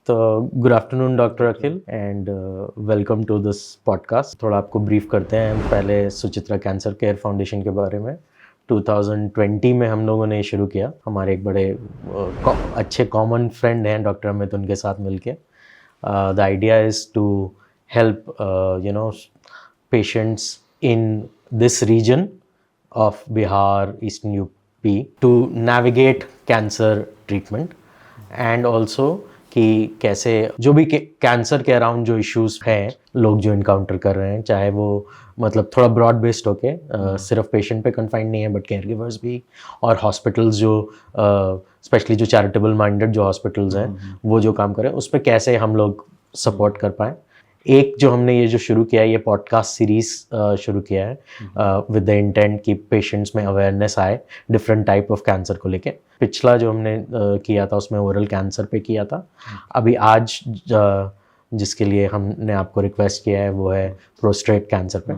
तो good afternoon doctor Akhil and welcome to this podcast. थोड़ा आपको ब्रीफ करते हैं पहले सुचित्रा कैंसर केयर फाउंडेशन के बारे में। 2020 में हम लोगों ने शुरू किया। हमारे एक बड़े अच्छे कॉमन फ्रेंड हैं डॉक्टर अमित, उनके साथ मिलके the idea is to help patients in this region of Bihar, Eastern UP to navigate cancer treatment and also कि कैसे जो भी कैंसर के अराउंड जो इश्यूज हैं लोग जो इनकाउंटर कर रहे हैं, चाहे वो मतलब थोड़ा ब्रॉड बेस्ड होके सिर्फ पेशेंट पे कन्फाइंड नहीं है बट केयर गिवर्स भी और हॉस्पिटल्स जो स्पेशली जो चैरिटेबल माइंडेड जो हॉस्पिटल्स हैं वो जो काम करें उस पर कैसे हम लोग सपोर्ट कर पाएँ। एक जो हमने ये जो शुरू किया है ये पॉडकास्ट सीरीज शुरू किया है विद द इंटेंट कि पेशेंट्स में अवेयरनेस आए डिफरेंट टाइप ऑफ कैंसर को लेके। पिछला जो हमने किया था उसमें ओरल कैंसर पे किया था। अभी आज जिसके लिए हमने आपको रिक्वेस्ट किया है वो है प्रोस्टेट कैंसर पे।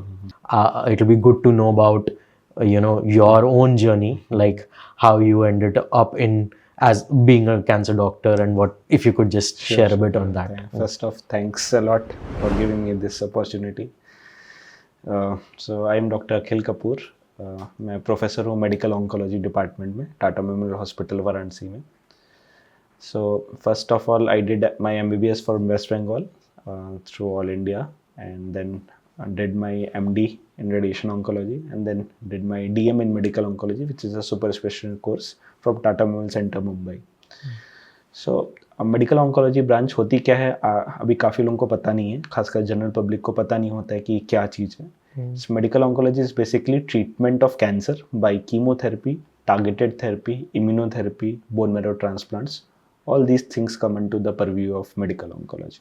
It will be good to know about your own journey, like how you ended up in as being a cancer doctor, and what if you could just share a bit on that. First off, thanks a lot for giving me this opportunity. So I am Dr. Akhil Kapoor. मैं professor हूँ medical oncology department में Tata memorial hospital Varanasi में। So first of all, I did my MBBS from West Bengal through All India, and then did my MD in radiation oncology, and then did my DM in medical oncology, which is a super specialty course from Tata Memorial Center, Mumbai. So medical oncology branch होती क्या है अभी काफ़ी लोगों को पता नहीं है, खासकर जनरल पब्लिक को पता नहीं होता है कि क्या चीज़ है। Medical oncology is basically treatment of cancer by chemotherapy, targeted therapy, immunotherapy, bone marrow transplants, all these things come in to the purview of medical oncology.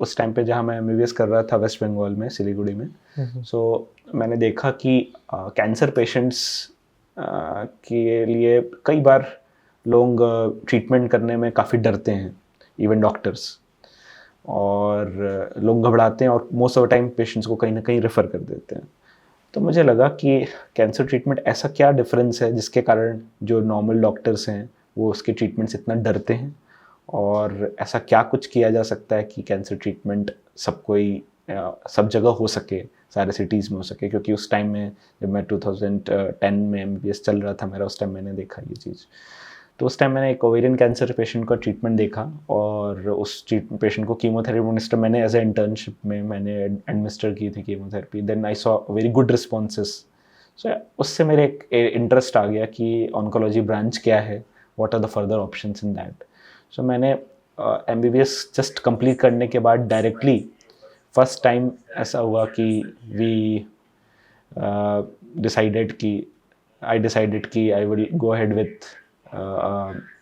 उस टाइम पे जहाँ मैं MBBS कर रहा था वेस्ट बंगाल में सिलीगुड़ी में, सो मैंने देखा कि कैंसर पेशेंट्स के लिए कई बार लोग ट्रीटमेंट करने में काफ़ी डरते हैं, इवन डॉक्टर्स, और लोग घबराते हैं और most of the time patients को कहीं ना कहीं रेफ़र कर देते हैं। तो मुझे लगा कि कैंसर ट्रीटमेंट ऐसा क्या डिफरेंस है जिसके कारण जो नॉर्मल डॉक्टर्स हैं वो उसके ट्रीटमेंट से इतना डरते हैं, और ऐसा क्या कुछ किया जा सकता है कि कैंसर ट्रीटमेंट सब जगह हो सके, सारे सिटीज़ में हो सके। क्योंकि उस टाइम में जब मैं 2010 में MBBS चल रहा था मेरा, उस टाइम मैंने देखा ये चीज़। तो उस टाइम मैंने एक ओवेरियन कैंसर पेशेंट का ट्रीटमेंट देखा, और उस पेशेंट को कीमोथेरेपी एडमिनिस्टर मैंने एज ए इंटर्नशिप में मैंने एडमिनिस्टर की थी chemotherapy. Then I saw very good responses. So उससे मेरे एक इंटरेस्ट आ गया कि ऑन्कोलॉजी ब्रांच क्या है, what are the further options in that. So मैंने MBBS जस्ट कंप्लीट करने के बाद डायरेक्टली फर्स्ट टाइम ऐसा हुआ कि आई डिसाइडेड कि I will go ahead with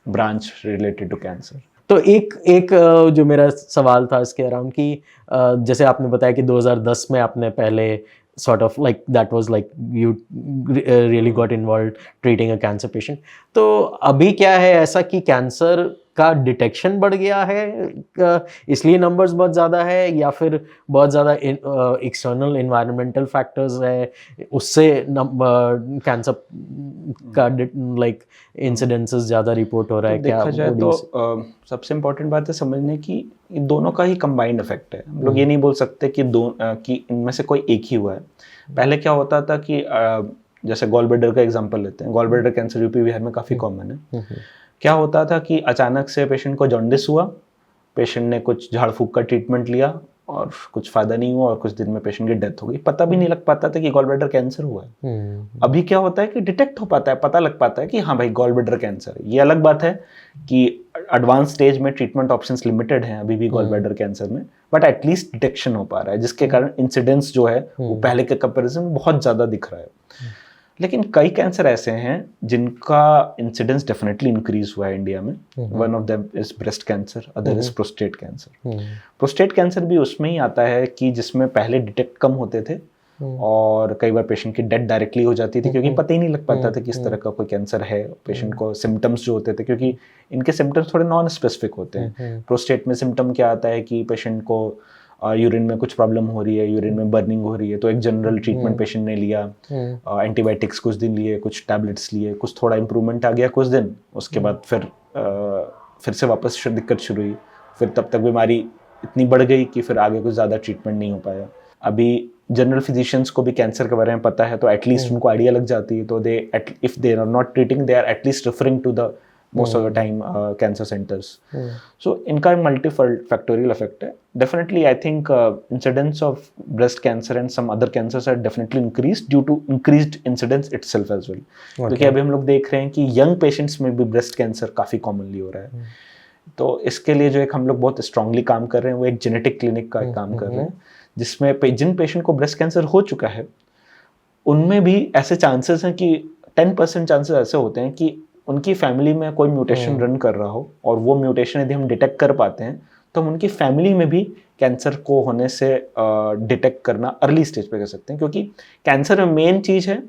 branch related to cancer. तो एक जो मेरा सवाल था इसके अराउंड कि जैसे आपने बताया कि 2010 में आपने पहले sort of like that was like you really got involved treating a cancer patient. तो अभी क्या है ऐसा कि कैंसर का डिटेक्शन बढ़ गया है इसलिए नंबर्स बहुत ज़्यादा है, या फिर बहुत ज़्यादा एक्सटर्नल इन्वायरमेंटल फैक्टर्स है उससे कैंसर का लाइक इंसिडेंसेस ज़्यादा रिपोर्ट हो रहा है? देखा जाए तो सबसे इम्पोर्टेंट बात है समझने की दोनों का ही कंबाइंड इफेक्ट है। हम लोग ये नहीं बोल सकते कि इनमें से कोई एक ही हुआ है। पहले क्या होता था कि जैसे गॉल ब्लैडर का एग्जांपल लेते हैं, gall bladder cancer UP Bihar में काफ़ी कॉमन है। क्या होता था कि अचानक से पेशेंट को जॉन्डिस हुआ, पेशेंट ने कुछ झाड़ फूक का ट्रीटमेंट लिया और कुछ फ़ायदा नहीं हुआ, और कुछ दिन में पेशेंट की डेथ हो गई। पता भी नहीं लग पाता था कि गॉल ब्लैडर कैंसर हुआ है। अभी क्या होता है कि डिटेक्ट हो पाता है, पता लग पाता है कि हाँ भाई गॉल ब्लैडर कैंसर है। ये अलग बात है कि एडवांस स्टेज में ट्रीटमेंट ऑप्शंस लिमिटेड हैं अभी भी गॉल ब्लैडर कैंसर में, बट एटलीस्ट डिटेक्शन हो पा रहा है, जिसके कारण इंसिडेंस जो है वो पहले के कंपेरिजन में बहुत ज़्यादा दिख रहा है। लेकिन कई कैंसर ऐसे हैं जिनका इंसिडेंस डेफिनेटली इंक्रीज हुआ है इंडिया में। One of them is breast cancer, other is prostate cancer. Prostate cancer भी उसमें ही आता है कि जिसमें पहले डिटेक्ट कम होते थे और कई बार पेशेंट की डेथ डायरेक्टली हो जाती थी क्योंकि पता ही नहीं लग पाता था कि इस तरह का कोई कैंसर है। पेशेंट को सिम्टम्स जो होते थे, क्योंकि इनके सिम्टम्स थोड़े नॉन स्पेसिफिक होते हैं। प्रोस्टेट में सिम्टम क्या आता है कि पेशेंट को यूरिन में कुछ प्रॉब्लम हो रही है, यूरिन में बर्निंग हो रही है, तो एक जनरल ट्रीटमेंट पेशेंट ने लिया, एंटीबायोटिक्स कुछ दिन लिए, कुछ टैबलेट्स लिए, कुछ थोड़ा इंप्रूवमेंट आ गया कुछ दिन, उसके बाद फिर से वापस दिक्कत शुरू हुई, फिर तब तक बीमारी इतनी बढ़ गई कि फिर आगे कुछ ज़्यादा ट्रीटमेंट नहीं हो पाया। अभी जनरल फिजिशियंस को भी कैंसर के बारे में पता है, तो एटलीस्ट उनको आइडिया लग जाती है, तो they if they are not treating, they are at least referring to the most of the time cancer centers. So इनका मल्टी फैक्टोरियल इफेक्ट है. Definitely I think incidence of breast cancer and some other cancers are definitely increased due to increased incidence itself as well. क्योंकि अभी हम लोग देख रहे हैं कि यंग पेशेंट्स में भी ब्रेस्ट कैंसर काफ़ी कॉमनली हो रहा है. तो इसके लिए जो एक हम लोग बहुत स्ट्रांगली काम कर रहे हैं वो एक जेनेटिक क्लिनिक का काम कर रहे हैं, जिसमें जिन पेशेंट को ब्रेस्ट कैंसर हो चुका है उनमें भी ऐसे चांसेस हैं कि 10% चांसेस ऐसे होते हैं कि उनकी फैमिली में कोई म्यूटेशन रन कर रहा हो, और वो म्यूटेशन यदि हम डिटेक्ट कर पाते हैं तो हम उनकी फैमिली में भी कैंसर को होने से डिटेक्ट करना अर्ली स्टेज पे कर सकते हैं. क्योंकि कैंसर में मेन चीज़ है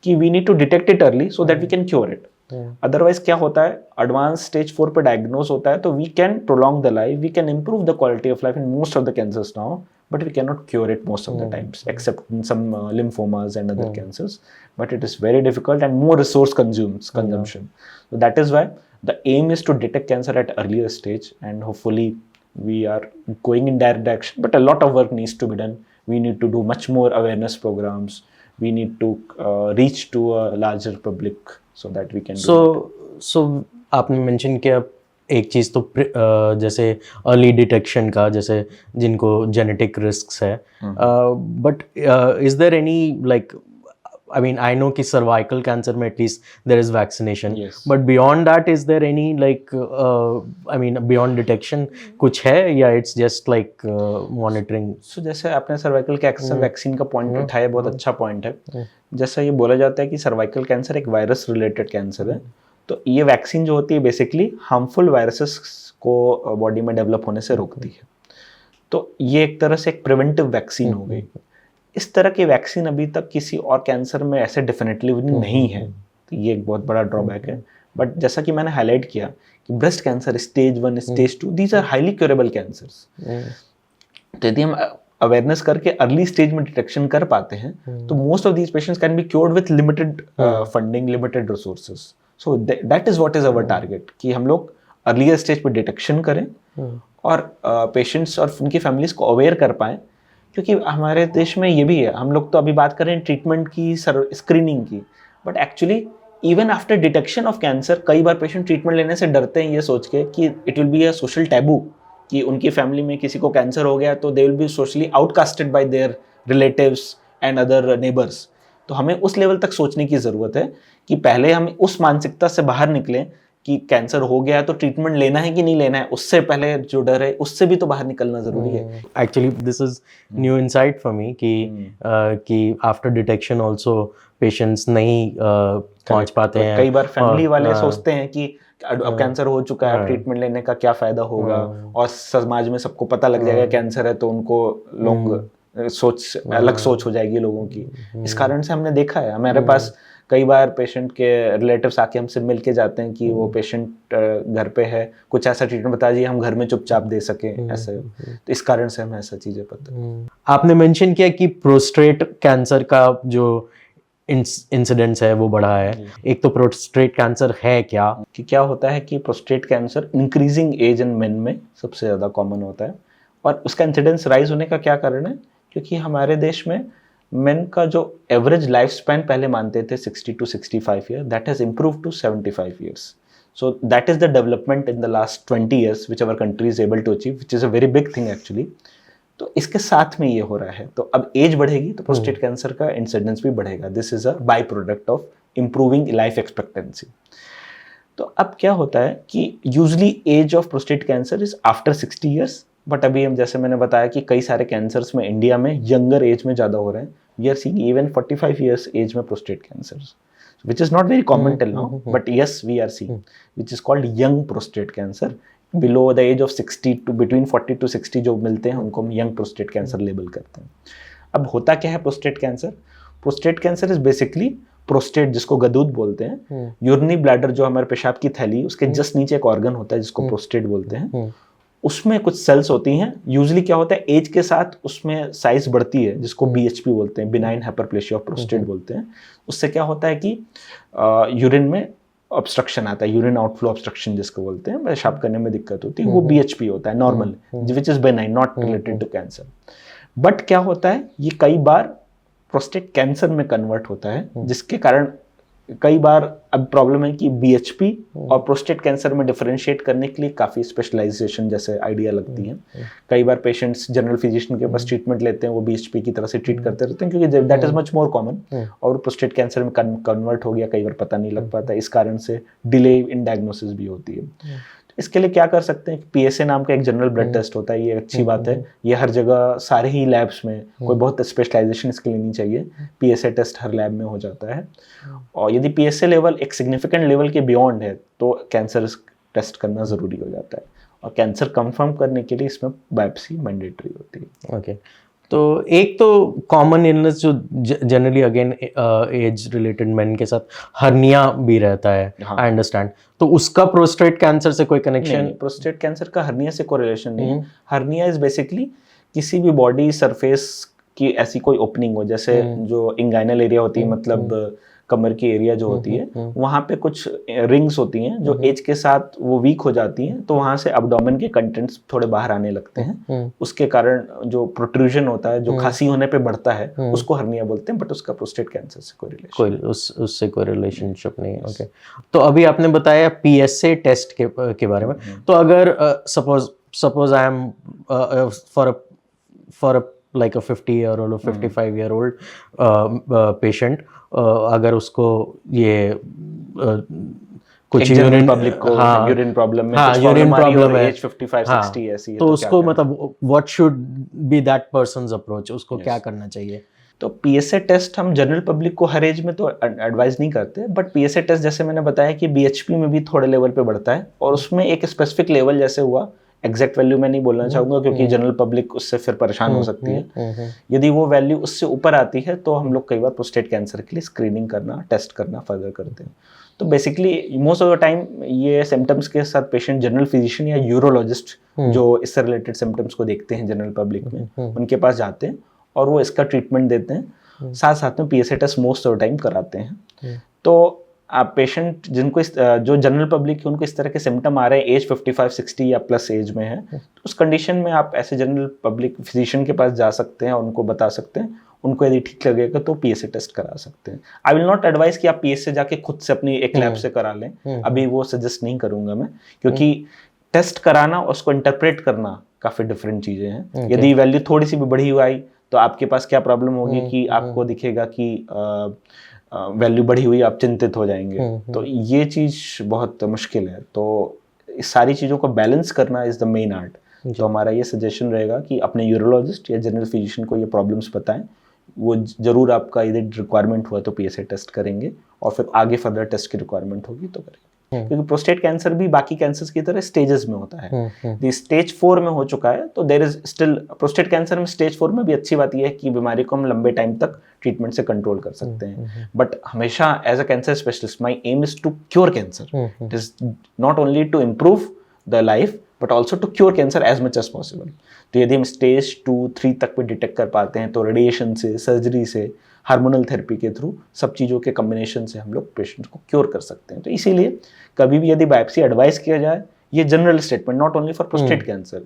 कि we need to detect it early so that we can cure it. Otherwise क्या होता है, एडवांस स्टेज 4 पे डायग्नोज होता है तो we can prolong the life, we can improve the quality of life in most of the cancers now, but we cannot cure it most of the times, except in some lymphomas and other cancers. But it is very difficult and more resource consumption. So that is why the aim is to detect cancer at earlier stage, and hopefully we are going in that direction. But a lot of work needs to be done. We need to do much more awareness programs. We need to reach to a larger public so that we can. So आपने mention किया एक चीज़ तो जैसे early detection का, जैसे जिनको genetic risks है, but is there any like, I mean I know कि सर्वाइकल कैंसर में at least there is vaccination, but beyond that is there any like, I mean beyond detection कुछ है, या it's just like monitoring? So जैसे आपने cervical cancer vaccine का point उठाया, बहुत अच्छा पॉइंट है. जैसा ये बोला जाता है कि सर्वाइकल कैंसर एक वायरस रिलेटेड कैंसर है, तो ये वैक्सीन जो होती है बेसिकली हार्मफुल वायरसेस को बॉडी में डेवलप होने से रोकती है. तो ये एक तरह से एक प्रिवेंटिव वैक्सीन हो गई. इस तरह की वैक्सीन अभी तक किसी और कैंसर में ऐसे डेफिनेटली नहीं है, तो ये एक बहुत बड़ा ड्रॉबैक है. बट जैसा कि मैंने हाईलाइट किया कि breast cancer stage 1, stage 2, these are highly curable cancers. तो यदि हम अवेयरनेस करके अर्ली स्टेज में डिटेक्शन कर पाते हैं तो most of these patients can be cured with limited funding, limited resources. So that is what is our target, कि हम लोग अर्लियर स्टेज पे डिटेक्शन करें और पेशेंट्स और उनकी फैमिलीज को अवेयर कर पाएं. क्योंकि हमारे देश में ये भी है, हम लोग तो अभी बात कर रहे हैं ट्रीटमेंट की, स्क्रीनिंग की, but actually even after detection of cancer कई बार पेशेंट ट्रीटमेंट लेने से डरते हैं, ये सोच के कि it will be a social taboo, कि उनकी फैमिली में किसी को कैंसर हो गया तो they will be socially outcasted by their relatives and other neighbours. तो हमें उस लेवल तक सोचने की ज़रूरत है कि पहले हम उस मानसिकता से बाहर निकलें कि कैंसर हो गया तो ट्रीटमेंट लेना है कि नहीं लेना है. उससे पहले जो डर है उससे भी तो बाहर निकलना ज़रूरी है. Actually this is new insight for me कि आफ्टर डिटेक्शन ऑल्सो पेशेंट्स नहीं पहुंच पाते हैं. कई बार फैमिली वाले सोचते हैं कि अब कैंसर हो चुका है, ट्रीटमेंट लेने का क्या फ़ायदा होगा, और समाज में सबको पता लग जाएगा कैंसर है तो उनको लोग अलग सोच हो जाएगी लोगों की. इस कारण से हमने देखा है, हमारे पास कई बार पेशेंट के रिलेटिव्स आके हमसे मिल के जाते हैं कि वो पेशेंट घर पे है, कुछ ऐसा ट्रीटमेंट बता दीजिए हम घर में चुपचाप दे सकें ऐसे. तो इस कारण से हमें ऐसा चीज़ें पता. आपने मेंशन किया कि प्रोस्टेट कैंसर का जो इंसिडेंस है वो बढ़ा है. एक तो प्रोस्टेट कैंसर है क्या, कि क्या होता है कि prostate cancer increasing age in men में सबसे ज़्यादा कॉमन होता है. और उसका इंसिडेंस राइज होने का क्या कारण है, क्योंकि हमारे देश में मेन का जो एवरेज लाइफ स्पैन पहले मानते थे 60 to 65 year, that has improve to 75 years. So that is the development in the last 20 years which our country is able to achieve, which is a very big thing actually. तो इसके साथ में ये हो रहा है, तो अब एज बढ़ेगी तो प्रोस्टेट कैंसर का इंसिडेंस भी बढ़ेगा. This is a by product of improving life expectancy. तो अब क्या होता है कि usually age of prostate cancer is after 60 years, but अभी हम जैसे मैंने बताया कि कई सारे कैंसर्स में इंडिया में यंगर एज में ज़्यादा हो रहे हैं. We are seeing even 45 years age में prostate cancer, which is not very common till now, but yes we are seeing, which is called young prostate cancer. Below the age of 60 to between 40 to 60 जो मिलते हैं उनको हम young prostate cancer label करते हैं. अब होता क्या है prostate cancer? Prostate cancer is basically prostate, जिसको गदूद बोलते हैं, यूरिनरी ब्लैडर जो हमारे पेशाब की थैली, उसके जस्ट नीचे एक ऑर्गन होता है जिसको प्रोस्टेट बोलते हैं. उसमें कुछ सेल्स होती हैं. यूजुअली क्या होता है, एज के साथ उसमें साइज बढ़ती है, जिसको BHP बोलते हैं, बिनाइन हाइपरप्लेशिया ऑफ प्रोस्टेट बोलते हैं. उससे क्या होता है कि यूरिन में ऑब्स्ट्रक्शन आता है, यूरिन आउटफ्लो ऑब्स्ट्रक्शन जिसको बोलते हैं, पेशाब करने में दिक्कत होती है, वो BHP होता है normal, which is benign, not related to cancer. But क्या होता है, ये कई बार प्रोस्टेट कैंसर में कन्वर्ट होता है, जिसके कारण कई बार अब प्रॉब्लम है कि BHP और प्रोस्टेट कैंसर में डिफरेंशिएट करने के लिए काफ़ी स्पेशलाइजेशन जैसे आइडिया लगती हैं। कई बार पेशेंट्स जनरल फिजिशियन के पास ट्रीटमेंट लेते हैं, वो BHP की तरह से ट्रीट करते रहते हैं, क्योंकि that is much more common, और प्रोस्टेट कैंसर में कन्वर्ट हो गया, कई बार पता नहीं लग पाता, इस कारण से डिले इन डायग्नोसिस भी होती है। इसके लिए क्या कर सकते हैं, PSA नाम का एक जनरल ब्लड टेस्ट होता है, ये अच्छी बात है, ये हर जगह सारे ही लैब्स में, कोई बहुत स्पेशलाइजेशन इसके लिए नहीं चाहिए, PSA टेस्ट हर लैब में हो जाता है। और यदि PSA लेवल एक सिग्निफिकेंट लेवल के बियॉन्ड है तो कैंसर टेस्ट करना ज़रूरी हो जाता है, और कैंसर कंफर्म करने के लिए इसमें बायोप्सी मैंडेटरी होती है। ओके, तो एक तो कॉमन इलनेस जो generally again age related main के साथ हर्निया भी रहता है, आई अंडरस्टैंड, तो उसका प्रोस्टेट कैंसर से कोई कनेक्शन? प्रोस्टेट कैंसर का हर्निया से कोरिलेशन नहीं है। हर्निया इज बेसिकली किसी भी बॉडी सरफेस की ऐसी कोई ओपनिंग हो, जैसे जो इंगाइनल एरिया होती है, मतलब कमर की एरिया जो होती है, वहाँ पे कुछ रिंग्स होती हैं जो एज के साथ वो वीक हो जाती हैं, तो वहाँ से अब्डोमेन के कंटेंट्स थोड़े बाहर आने लगते हैं, उसके कारण जो प्रोट्रूजन होता है, जो खांसी होने पे बढ़ता है, उसको हर्निया बोलते हैं, बट उसका प्रोस्टेट कैंसर से कोई उससे कोई रिलेशनशिप नहीं है। ओके, तो अभी आपने बताया PSA टेस्ट के बारे में, तो अगर suppose I am for like a 50-year-old or 55-year-old patient, अगर उसको ये कुछ यूरिन पब्लिक को यूरिन प्रॉब्लम में, यूरिन प्रॉब्लम है, एज 55-60 ऐसी, तो उसको मतलब what should be that persons approach, उसको क्या करना चाहिए? तो PSA टेस्ट हम जनरल पब्लिक को हर एज में तो एडवाइज नहीं करते, बट PSA टेस्ट जैसे मैंने बताया कि BHP में भी थोड़े लेवल पे बढ़ता है, और उसमें एक स्पेसिफिक लेवल जैसे हुआ, एग्जैक्ट वैल्यू मैं नहीं बोलना चाहूंगा क्योंकि जनरल पब्लिक उससे फिर परेशान हो सकती है। यदि वो वैल्यू उससे ऊपर आती है तो हम लोग कई बार प्रोस्टेट कैंसर के लिए स्क्रीनिंग करना, टेस्ट करना फर्दर करते हैं। तो basically most of the time ये सिम्टम्स के साथ पेशेंट जनरल फिजिशियन या यूरोलॉजिस्ट जो इससे रिलेटेड सिम्टम्स को देखते हैं जनरल पब्लिक में, उनके पास जाते हैं और वो इसका ट्रीटमेंट देते हैं, साथ साथ में PSA test most of the time कराते हैं। तो आप पेशेंट जिनको जो जनरल पब्लिक है उनको इस तरह के सिम्टम आ रहे हैं, एज 55-60 या प्लस एज में है, तो उस कंडीशन में आप ऐसे जनरल पब्लिक फिजिशियन के पास जा सकते हैं और उनको बता सकते हैं, उनको यदि ठीक लगेगा तो PSA टेस्ट करा सकते हैं। आई विल नॉट एडवाइस कि आप PSA जाके खुद से अपनी एक लैब से करा लें, अभी वो सजेस्ट नहीं करूंगा मैं, क्योंकि टेस्ट कराना और उसको इंटरप्रेट करना काफ़ी डिफरेंट चीज़ें हैं। यदि वैल्यू थोड़ी सी भी बढ़ी हुई आई तो आपके पास क्या प्रॉब्लम होगी कि आपको दिखेगा कि वैल्यू बढ़ी हुई, आप चिंतित हो जाएंगे, तो ये चीज़ बहुत मुश्किल है। तो इस सारी चीज़ों को बैलेंस करना इज़ द मेन आर्ट। तो हमारा ये सजेशन रहेगा कि अपने यूरोलॉजिस्ट या जनरल फिजिशियन को ये प्रॉब्लम्स बताएं, वो जरूर आपका यदि रिक्वायरमेंट हुआ तो PSA टेस्ट करेंगे, और फिर आगे फर्दर टेस्ट की रिक्वायरमेंट होगी तो करेंगे। क्योंकि प्रोस्टेट कैंसर भी बाकी कैंसर्स की तरह स्टेजेस में होता है। स्टेज 4 में हो चुका है तो there is still prostate cancer में स्टेज 4 में भी अच्छी बात यह है कि बीमारी को हम लंबे टाइम तक ट्रीटमेंट से कंट्रोल कर सकते हैं। बट हमेशा as a cancer specialist my aim is to cure cancer. It is not only to improve the life but also to cure cancer as much as possible. तो यदि हम stage 2-3 तक भी डिटेक्ट कर पाते हैं तो रेडिएशन से, सर्जरी से, हार्मोनल थेरेपी के थ्रू, सब चीज़ों के कम्बिनेशन से हम लोग पेशेंट को क्योर कर सकते हैं। तो इसीलिए कभी भी यदि बायोप्सी एडवाइस किया जाए, ये general statement not only for prostate cancer,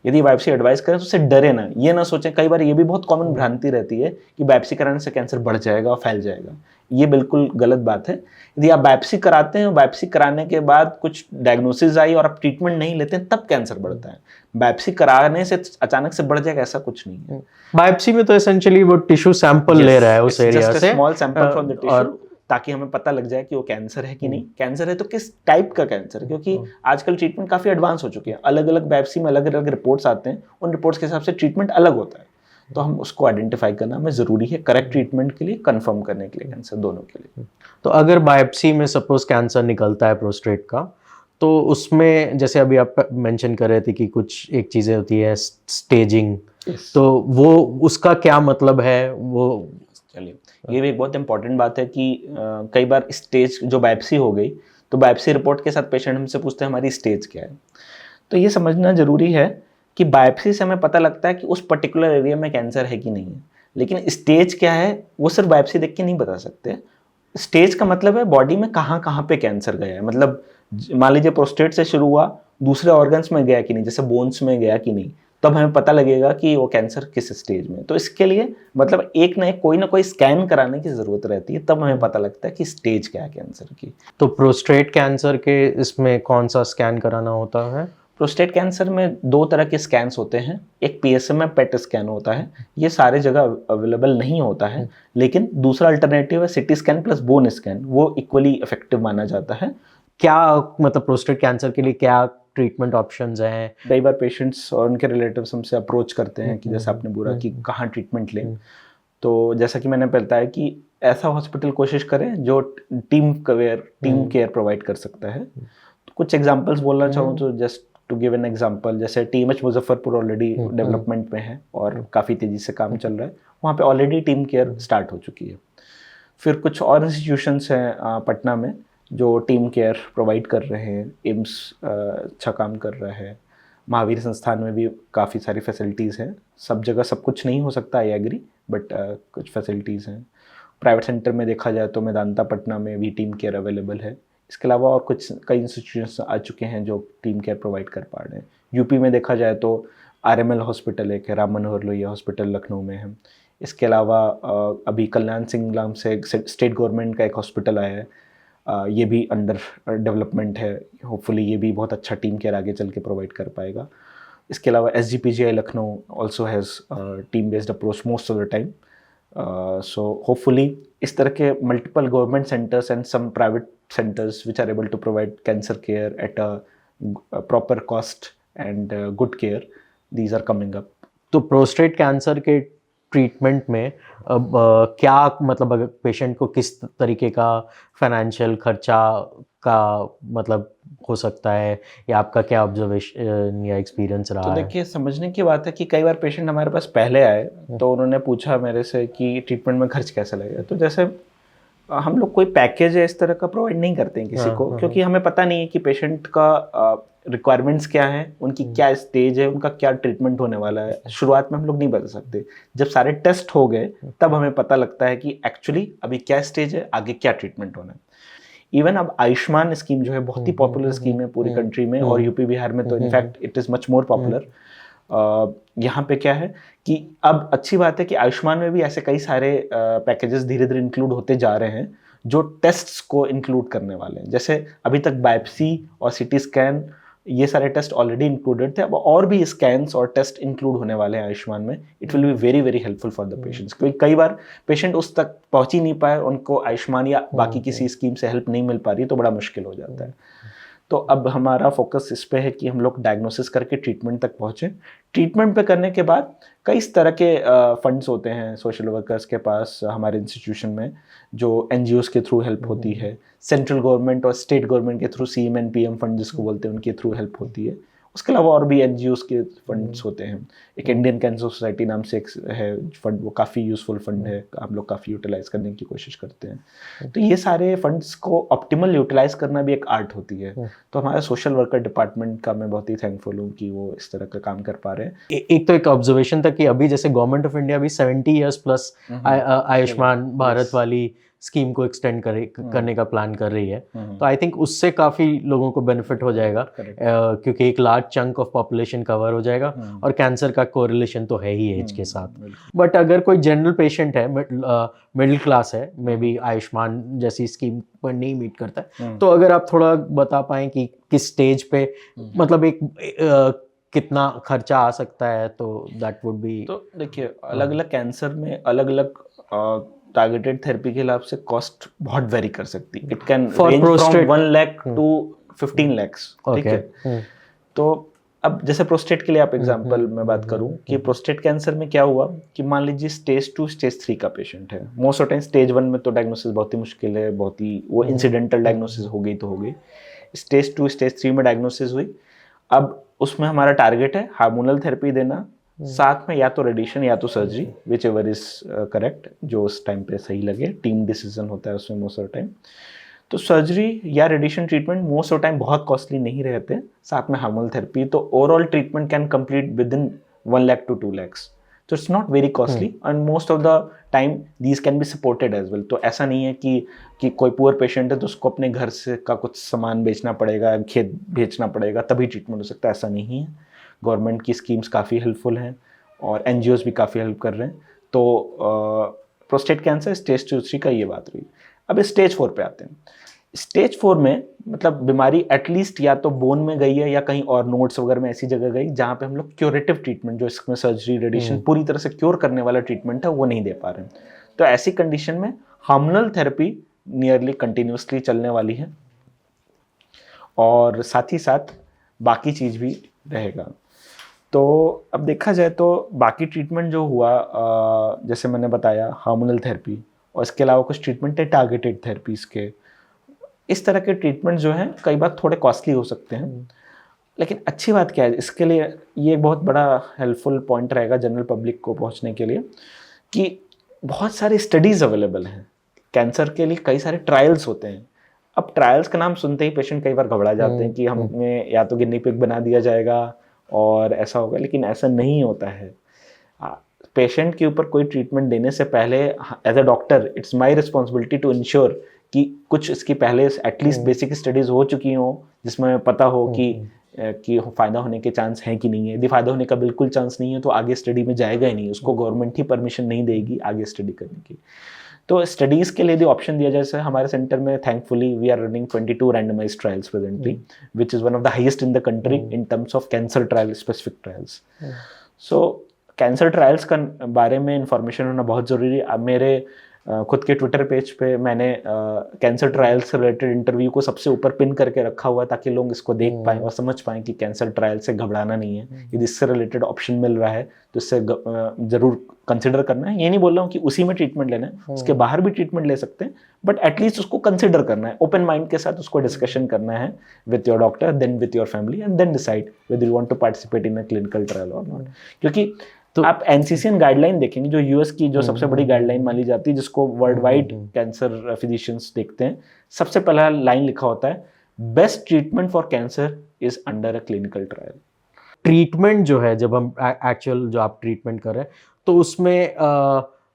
यदि बायोप्सी एडवाइस करें तो उससे डरे ना, ये ना सोचें। कई बार ये भी बहुत कॉमन भ्रांति रहती है कि बायोप्सी कराने से कैंसर बढ़ जाएगा और फैल जाएगा, ये बिल्कुल गलत बात है। यदि आप बायोप्सी कराते हैं और बायोप्सी कराने के बाद कुछ डायग्नोसिस आई और आप ट्रीटमेंट नहीं लेते हैं तब कैंसर बढ़ता है। बायोप्सी कराने से अचानक से बढ़ जाएगा ऐसा कुछ नहीं है। बायोप्सी में तो एसेंशियली वो टिश्यू सैंपल ले रहा है उस एरिया से, small sample from the tissue, ताकि हमें पता लग जाए कि वो कैंसर है कि नहीं, कैंसर है तो किस टाइप का कैंसर है, क्योंकि आजकल ट्रीटमेंट काफी एडवांस हो चुके हैं। अलग अलग बायोप्सी में अलग अलग रिपोर्ट्स आते हैं, उन रिपोर्ट्स के हिसाब से ट्रीटमेंट अलग होता है। तो हम उसको आइडेंटिफाई करना हमें जरूरी है करेक्ट ट्रीटमेंट के लिए, कंफर्म करने के लिए, कैंसर दोनों के लिए। तो अगर बायोप्सी में सपोज कैंसर निकलता है प्रोस्टेट का, तो उसमें जैसे अभी आप मेंशन कर रहे थे कि कुछ एक चीज़ें होती है स्टेजिंग, तो वो उसका क्या मतलब है? वो चलिए, ये भी एक बहुत इंपॉर्टेंट बात है कि कई बार स्टेज जो बायोप्सी हो गई तो बायोप्सी रिपोर्ट के साथ पेशेंट हमसे पूछते हैं हमारी स्टेज क्या है। तो ये समझना जरूरी है कि बायोप्सी से हमें पता लगता है कि उस पर्टिकुलर एरिया में कैंसर है कि नहीं है, लेकिन स्टेज क्या है वो सिर्फ बायोप्सी देख के नहीं बता सकते। स्टेज का मतलब है बॉडी में कहाँ कहाँ पे कैंसर गया है, मतलब मान लीजिए प्रोस्टेट से शुरू हुआ, दूसरे ऑर्गन्स में गया कि नहीं, जैसे बोन्स में गया कि नहीं, तब हमें पता लगेगा कि वो कैंसर किस स्टेज में। तो इसके लिए मतलब एक ना कोई स्कैन कराने की ज़रूरत रहती है, तब हमें पता लगता है कि स्टेज क्या है कैंसर की। तो प्रोस्टेट कैंसर के इसमें कौन सा स्कैन कराना होता है? प्रोस्टेट कैंसर में 2 तरह के स्कैन्स होते हैं, एक PSMA पेट स्कैन होता है, ये सारे जगह अवेलेबल नहीं होता है, लेकिन दूसरा अल्टरनेटिव है CT scan plus bone scan, वो इक्वली इफेक्टिव माना जाता है। क्या मतलब प्रोस्टेट कैंसर के लिए क्या ट्रीटमेंट ऑप्शंस हैं? कई बार पेशेंट्स और उनके रिलेटिव्स हमसे अप्रोच करते हैं कि जैसे आपने बोला कि कहाँ ट्रीटमेंट लें, तो जैसा कि मैंने बताया कि ऐसा हॉस्पिटल कोशिश करें जो टीम केयर प्रोवाइड कर सकता है। तो कुछ एग्जांपल्स बोलना चाहूँ तो just to give an example, जैसे TMH मुजफ्फरपुर ऑलरेडी डेवलपमेंट में है और काफ़ी तेज़ी से काम चल रहा है, वहाँ पे ऑलरेडी टीम केयर स्टार्ट हो चुकी है। फिर कुछ और इंस्टीट्यूशंस हैं पटना में जो टीम केयर प्रोवाइड कर रहे हैं, एम्स अच्छा काम कर रहा है, महावीर संस्थान में भी काफ़ी सारी फैसिलिटीज़ हैं। सब जगह सब कुछ नहीं हो सकता, आई एग्री, बट कुछ फैसिलिटीज़ हैं। प्राइवेट सेंटर में देखा जाए तो मेदांता पटना में भी टीम केयर अवेलेबल है। इसके अलावा और कई इंस्टीट्यूशंस आ चुके हैं जो टीम केयर प्रोवाइड कर पा रहे हैं। यूपी में देखा जाए तो RML हॉस्पिटल एक है, राम मनोहर लोहिया हॉस्पिटल लखनऊ में है। इसके अलावा अभी कल्याण सिंह नाम से एक स्टेट गवर्नमेंट का एक हॉस्पिटल आया है, ये भी अंडर डेवलपमेंट है। होपफुली ये भी बहुत अच्छा टीम केयर आगे चल के प्रोवाइड कर पाएगा। इसके अलावा SGPGI Lucknow also has team based approach most of the time. So hopefully इस तरह के multiple government centres and some private centers which are able to provide cancer care at a proper cost and good care, these are coming up. तो prostate cancer के treatment में अब क्या मतलब अगर पेशेंट को किस तरीके का फाइनेंशियल खर्चा का मतलब हो सकता है, या आपका क्या ऑब्जर्वेशन या एक्सपीरियंस रहा है? तो देखिए, समझने की बात है कि कई बार पेशेंट हमारे पास पहले आए तो उन्होंने पूछा मेरे से कि ट्रीटमेंट में खर्च कैसा लगेगा। तो जैसे हम लोग कोई पैकेज है इस तरह का प्रोवाइड नहीं करते हैं किसी को, क्योंकि हमें पता नहीं है कि पेशेंट का रिक्वायरमेंट्स क्या है, उनकी क्या स्टेज है, उनका क्या ट्रीटमेंट होने वाला है। शुरुआत में हम लोग नहीं बता सकते। जब सारे टेस्ट हो गए तब हमें पता लगता है कि एक्चुअली अभी क्या स्टेज है, आगे क्या ट्रीटमेंट होना है। इवन अब आयुष्मान स्कीम जो है बहुत ही पॉपुलर स्कीम है पूरी कंट्री में, और यूपी बिहार में तो in fact it is much more popular. यहाँ पे क्या है कि अब अच्छी बात है कि आयुष्मान में भी ऐसे कई सारे पैकेजेस धीरे धीरे इंक्लूड होते जा रहे हैं जो टेस्ट्स को इंक्लूड करने वाले हैं। जैसे अभी तक बायोप्सी और CT स्कैन, ये सारे टेस्ट ऑलरेडी इंक्लूडेड थे, अब और भी स्कैन्स और टेस्ट इंक्लूड होने वाले हैं आयुष्मान में। It will B very very helpful for the patients, क्योंकि कई बार पेशेंट उस तक पहुंच ही नहीं पाए, उनको आयुष्मान या बाकी किसी स्कीम से हेल्प नहीं मिल पा रही, तो बड़ा मुश्किल हो जाता है। तो अब हमारा फोकस इस पे है कि हम लोग डायग्नोसिस करके ट्रीटमेंट तक पहुँचे। ट्रीटमेंट पे करने के बाद कई तरह के फंड्स होते हैं सोशल वर्कर्स के पास हमारे इंस्टीट्यूशन में, जो NGOs के थ्रू हेल्प होती है। सेंट्रल गवर्नमेंट और स्टेट गवर्नमेंट के through CM and PM fund जिसको बोलते हैं, उनके थ्रू हेल्प होती है। उसके अलावा और भी NGOs के फंड्स होते हैं। एक इंडियन कैंसर सोसाइटी नाम से एक है फंड, वो काफ़ी यूज़फुल फंड है, हम लोग काफ़ी यूटिलाइज़ करने की कोशिश करते हैं। तो ये सारे फंड्स को ऑप्टिमल यूटिलाइज़ करना भी एक आर्ट होती है। तो हमारा सोशल वर्कर डिपार्टमेंट का मैं बहुत ही थैंकफुल हूँ कि वो इस तरह का काम कर पा रहे हैं। एक तो एक ऑब्जर्वेशन था कि अभी जैसे गवर्नमेंट ऑफ इंडिया भी 70 इयर्स प्लस आयुष्मान भारत वाली स्कीम को एक्सटेंड करने का प्लान कर रही है। तो आई थिंक उससे काफ़ी लोगों को बेनिफिट हो जाएगा, क्योंकि एक large chunk of population cover हो जाएगा, और कैंसर का कोरिलेशन तो है ही एज के साथ। बट अगर कोई जनरल पेशेंट है, मिडिल क्लास है, मे बी आयुष्मान जैसी स्कीम पर नहीं मीट करता है, तो अगर आप थोड़ा बता पाएँ कि किस स्टेज पे मतलब एक कितना खर्चा आ सकता है, तो दैट वुड बी। तो देखिए, अलग अलग कैंसर में अलग अलग टारगेटेड थेरेपी के हिसाब से कॉस्ट बहुत वेरी कर सकती है। It can range from 1 lakh to 15 lakhs, ठीक है। तो अब जैसे प्रोस्टेट के लिए आप एग्जांपल में बात करूं कि प्रोस्टेट कैंसर में क्या हुआ कि मान लीजिए स्टेज 2 स्टेज 3 का पेशेंट है। मोस्ट ऑफ टाइम स्टेज 1 में तो डायग्नोसिस बहुत ही मुश्किल है, बहुत ही वो इंसिडेंटल डायग्नोसिस हो गई तो हो गई। स्टेज 2 स्टेज 3 में डायग्नोसिस हुई, अब उसमें हमारा टारगेट है हार्मोनल थेरेपी देना, साथ में या तो रेडिएशन या तो surgery, which ever is correct, जो उस टाइम पे सही लगे। टीम डिसीजन होता है उसमें मोस्ट ऑफ टाइम। तो सर्जरी या radiation treatment most of time बहुत कॉस्टली नहीं रहते, साथ में हार्मोनल थेरेपी, तो overall treatment can complete within 1 lakh to 2 lakhs। तो it's not very costly and most of the time these can be supported as well. तो ऐसा नहीं है कि कोई पुअर पेशेंट है तो उसको अपने घर से का कुछ सामान बेचना पड़ेगा, खेत बेचना पड़ेगा तभी ट्रीटमेंट हो सकता है, ऐसा नहीं है। गवर्नमेंट की स्कीम्स काफ़ी हेल्पफुल हैं और NGOs भी काफ़ी हेल्प कर रहे हैं। तो प्रोस्टेट कैंसर स्टेज 2-3 का ये बात रही। अब स्टेज 4 पे आते हैं। स्टेज 4 में मतलब बीमारी एटलीस्ट या तो बोन में गई है या कहीं और नोड्स वगैरह में ऐसी जगह गई जहाँ पे हम लोग क्योरेटिव ट्रीटमेंट, जो इसमें सर्जरी रेडिएशन पूरी तरह से क्योर करने वाला ट्रीटमेंट है, वो नहीं दे पा रहे हैं। तो ऐसी कंडीशन में हार्मोनल थेरेपी नियरली कंटिन्यूसली चलने वाली है और साथ ही साथ बाकी चीज़ भी रहेगा। तो अब देखा जाए तो बाकी ट्रीटमेंट जो हुआ, जैसे मैंने बताया हार्मोनल थेरेपी, और इसके अलावा कुछ ट्रीटमेंट है टारगेटेड थेरेपीज़ के। इस तरह के ट्रीटमेंट जो हैं कई बार थोड़े कॉस्टली हो सकते हैं, लेकिन अच्छी बात क्या है, इसके लिए ये एक बहुत बड़ा हेल्पफुल पॉइंट रहेगा जनरल पब्लिक को पहुंचने के लिए कि बहुत सारी स्टडीज़ अवेलेबल हैं कैंसर के लिए, कई सारे ट्रायल्स होते हैं। अब ट्रायल्स का नाम सुनते ही पेशेंट कई बार घबरा जाते हैं कि हमें या तो गिनी पिग बना दिया जाएगा और ऐसा होगा, लेकिन ऐसा नहीं होता है। पेशेंट के ऊपर कोई ट्रीटमेंट देने से पहले as a doctor it's my responsibility to ensure कि कुछ इसकी पहले एटलीस्ट बेसिक स्टडीज़ हो चुकी हो जिसमें पता हो कि फ़ायदा होने के चांस हैं कि नहीं है। यदि फ़ायदा होने का बिल्कुल चांस नहीं है तो आगे स्टडी में जाएगा ही नहीं, उसको गवर्नमेंट ही परमिशन नहीं देगी आगे स्टडी करने की। तो स्टडीज़ के लिए यदि ऑप्शन दिया जाए, जैसे हमारे सेंटर में thankfully we are running 22 randomised trials presently, which is one of the highest in the country in terms of cancer trial specific trials. So cancer trials का बारे में इंफॉर्मेशन होना बहुत ज़रूरी है। अब मेरे खुद के ट्विटर पेज पे मैंने कैंसर ट्रायल से रिलेटेड इंटरव्यू को सबसे ऊपर पिन करके रखा हुआ ताकि लोग इसको देख पाएँ और समझ पाएँ कि कैंसर ट्रायल से घबराना नहीं है। यदि इससे रिलेटेड ऑप्शन मिल रहा है तो इससे ज़रूर कंसिडर करना है। ये नहीं बोल रहा हूँ कि उसी में ट्रीटमेंट लेना है, उसके बाहर भी ट्रीटमेंट ले सकते हैं, बट एटलीस्ट उसको कंसिडर करना है, ओपन माइंड के साथ उसको डिस्कशन करना है with your doctor, then with your family, and then decide whether you want to participate in a clinical trial और नॉट। क्योंकि तो आप NCCN गाइडलाइन देखेंगे, जो US की जो सबसे बड़ी गाइडलाइन मानी जाती है, जिसको वर्ल्ड वाइड कैंसर फिजिशियंस देखते हैं, सबसे पहला लाइन लिखा होता है, best treatment for cancer is under a clinical trial. Treatment जो है, जब हम एक्चुअल जो आप ट्रीटमेंट कर रहे हैं तो उसमें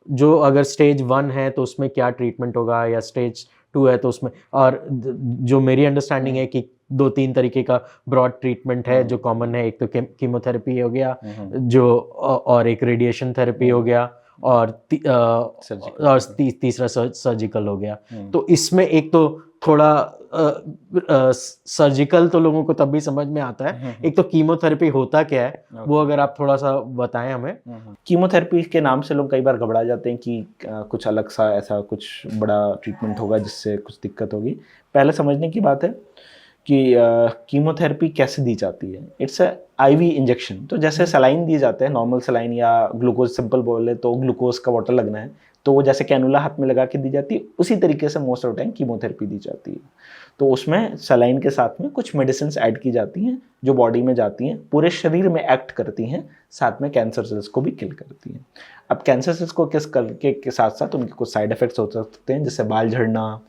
जो अगर स्टेज 1 है तो उसमें क्या ट्रीटमेंट होगा, या स्टेज 2 है तो उसमें, और जो मेरी अंडरस्टैंडिंग है कि 2-3 तरीके का ब्रॉड ट्रीटमेंट है जो कॉमन है। एक तो कीमोथेरेपी हो गया, जो और एक रेडिएशन थेरेपी हो गया, और तीसरा सर्जिकल हो गया। तो इसमें एक तो थोड़ा सर्जिकल तो लोगों को तब भी समझ में आता है, एक तो कीमोथेरेपी होता क्या है वो अगर आप थोड़ा सा बताएं हमें। कीमोथेरेपी के नाम से लोग कई बार घबरा जाते हैं कि कुछ अलग सा ऐसा कुछ बड़ा ट्रीटमेंट होगा जिससे कुछ दिक्कत होगी। पहले समझने की बात है कि कीमोथेरेपी कैसे दी जाती है। It's a IV injection. तो जैसे सलाइन दिए जाते हैं, नॉर्मल सलाइन या ग्लूकोज, सिंपल बोले तो ग्लूकोज का बॉटल लगना है तो वो जैसे कैनुला हाथ में लगा के दी जाती है, उसी तरीके से मोस्ट ऑफ टाइम कीमोथेरेपी दी जाती है। तो उसमें सलाइन के साथ में कुछ मेडिसिन ऐड की जाती हैं जो बॉडी में जाती हैं, पूरे शरीर में एक्ट करती हैं, साथ में कैंसर सेल्स को भी किल करती हैं। अब कैंसर सेल्स को किस करके के साथ साथ उनके कुछ साइड इफेक्ट्स हो सकते हैं, जैसे बाल झड़ना,